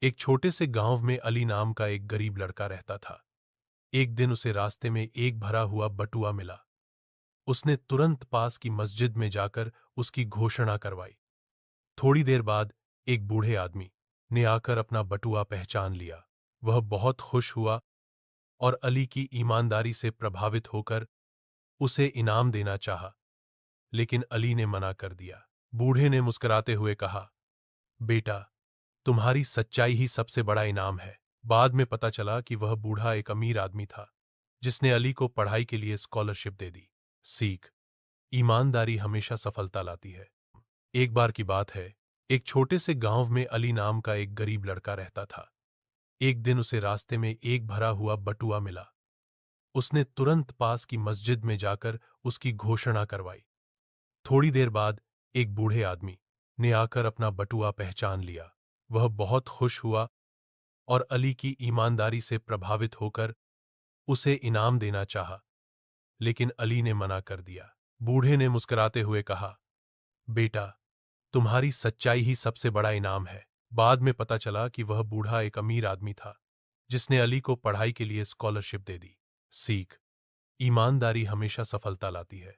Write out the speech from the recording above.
एक छोटे से गांव में अली नाम का एक गरीब लड़का रहता था। एक दिन उसे रास्ते में एक भरा हुआ बटुआ मिला। उसने तुरंत पास की मस्जिद में जाकर उसकी घोषणा करवाई। थोड़ी देर बाद एक बूढ़े आदमी ने आकर अपना बटुआ पहचान लिया। वह बहुत खुश हुआ और अली की ईमानदारी से प्रभावित होकर उसे इनाम देना चाहा, लेकिन अली ने मना कर दिया। बूढ़े ने मुस्कुराते हुए कहा, बेटा, तुम्हारी सच्चाई ही सबसे बड़ा इनाम है। बाद में पता चला कि वह बूढ़ा एक अमीर आदमी था, जिसने अली को पढ़ाई के लिए स्कॉलरशिप दे दी। सीख: ईमानदारी हमेशा सफलता लाती है। एक बार की बात है, एक छोटे से गांव में अली नाम का एक गरीब लड़का रहता था। एक दिन उसे रास्ते में एक भरा हुआ बटुआ मिला। उसने तुरंत पास की मस्जिद में जाकर उसकी घोषणा करवाई। थोड़ी देर बाद एक बूढ़े आदमी ने आकर अपना बटुआ पहचान लिया। वह बहुत खुश हुआ और अली की ईमानदारी से प्रभावित होकर उसे इनाम देना चाहा, लेकिन अली ने मना कर दिया। बूढ़े ने मुस्कुराते हुए कहा, बेटा, तुम्हारी सच्चाई ही सबसे बड़ा इनाम है। बाद में पता चला कि वह बूढ़ा एक अमीर आदमी था, जिसने अली को पढ़ाई के लिए स्कॉलरशिप दे दी। सीख: ईमानदारी हमेशा सफलता लाती है।